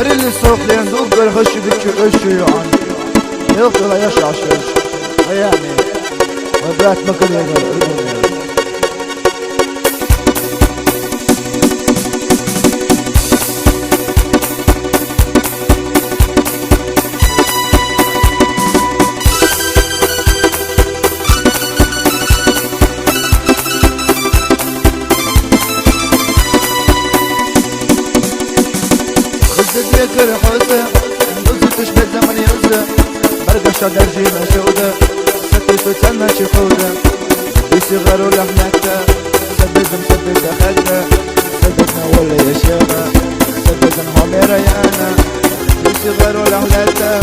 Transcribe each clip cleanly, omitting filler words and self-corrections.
هرل الصوت يندوب بالخش بالشو يعني يغطل يشعش يعني وبرات مكان يغطل ذكر حوسه نوزة تشبه زمن يوزه برقشة درجينا شودة ستيتو تسمى شخودة بيصغروا لحنكتا سددهم سدد خدة سددنا ولا يشيخة سددهم هومي ريانا بيصغروا لحنكتا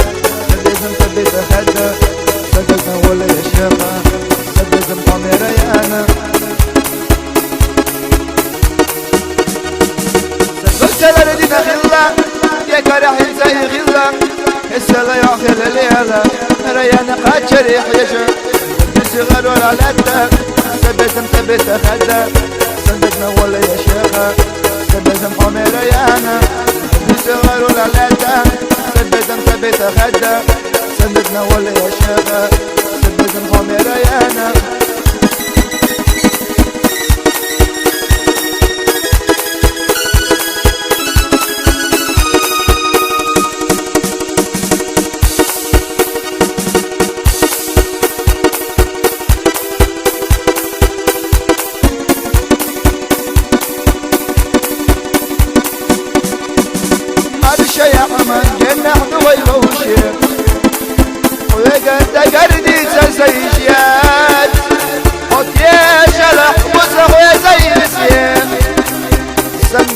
سددهم سدد خدة سددنا ولا يشيخة سددهم هومي ريانا سددت لدينا خلة يا كرح زي غلا هسه لا ياخذ الليله ريانا قد شريح يجا بصغر ولا لتا ثبت مثبت خدا صدقنا ولا يا شيخه ثبت محمي ريانا بصغر ولا لتا ثبت مثبت خدا صدقنا ولا يا شيخه ثبت محمي ريانا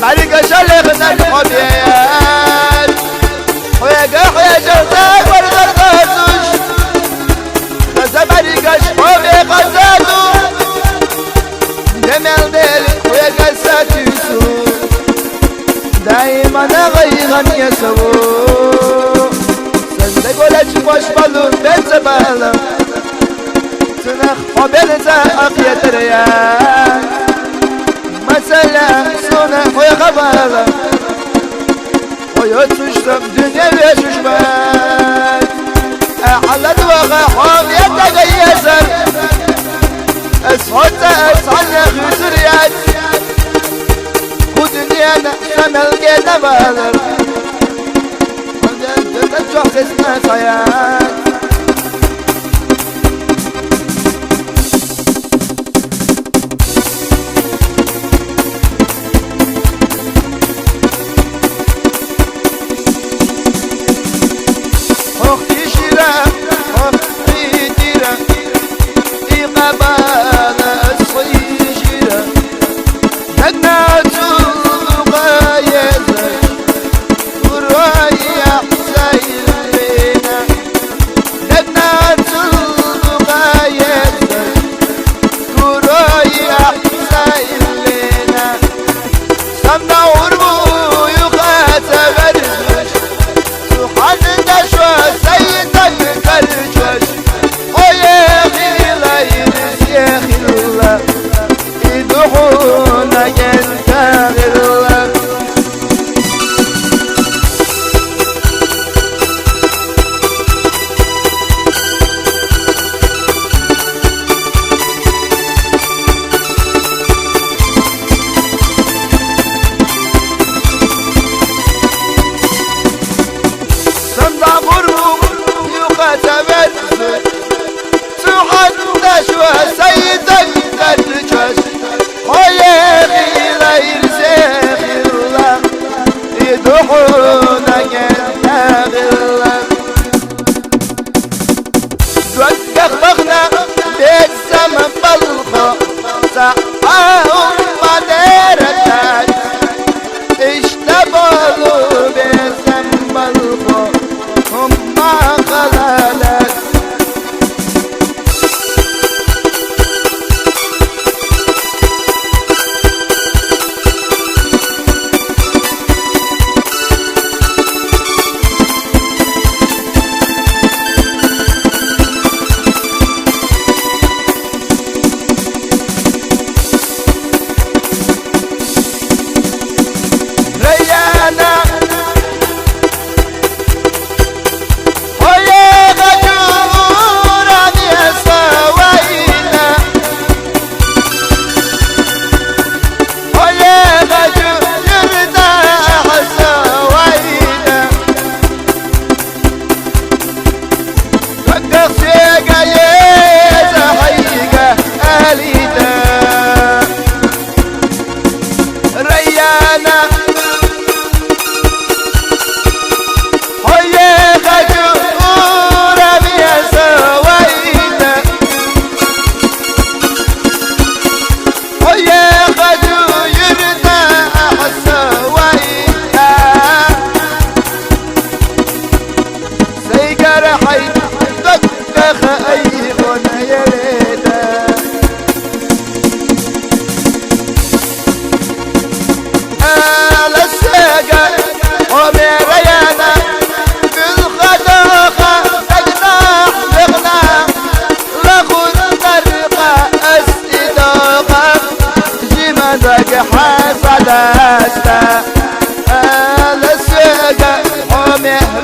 مرقة شلقنا الحبيات ويقع يجرتك والغرقاتوش خزا مرقة شحومي خزاتو جميل ديلك ويقع ساتيسو دايما غيغن يسوو صدق ولا تشوش بالون بين زبالة تنخ قبلتا أقية ريان مثلا سنة ويا خبالة ويتشتم دنيا ويششبات أحلت وغحوم يتغيسر أسعد أسعد خسريات ودنيانا سمل كينا بالر وانت تتجوح سسنا سيات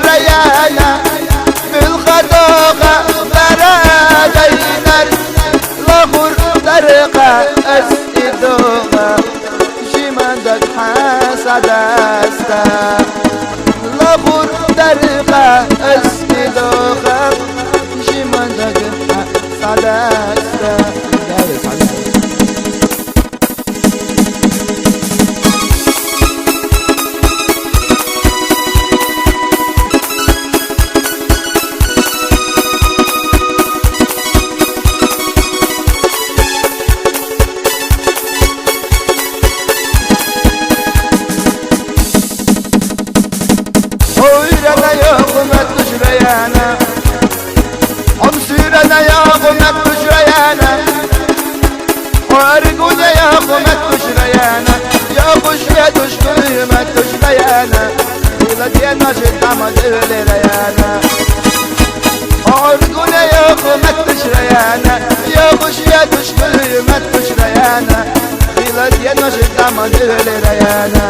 ريانا بالخطوخة برادينر لغر طريقة أسئدوها شمندك حسدستا لغر طريقة أسئدوها شمندك حسدستا Oyrana yokumet düşreyana Omsürana yokumet düşreyana Oarguna yokumet düşreyana Yokuş ve düşkümet düşreyana İla diyena şiddama devlereyana Oarguna yokumet düşreyana Yokuş ve düşkümet düşreyana İla diyena şiddama devlereyana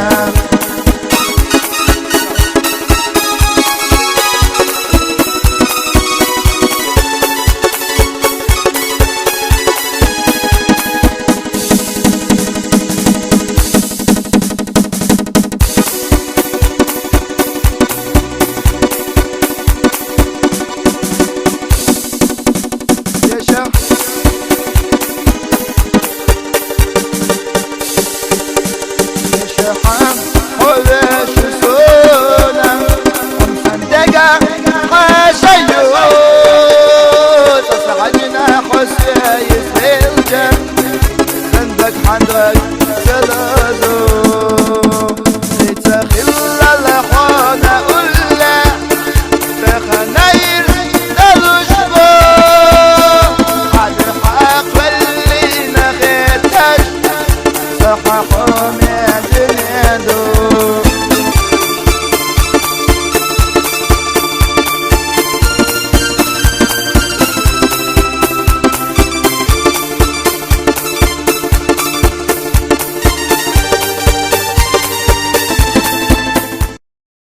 حق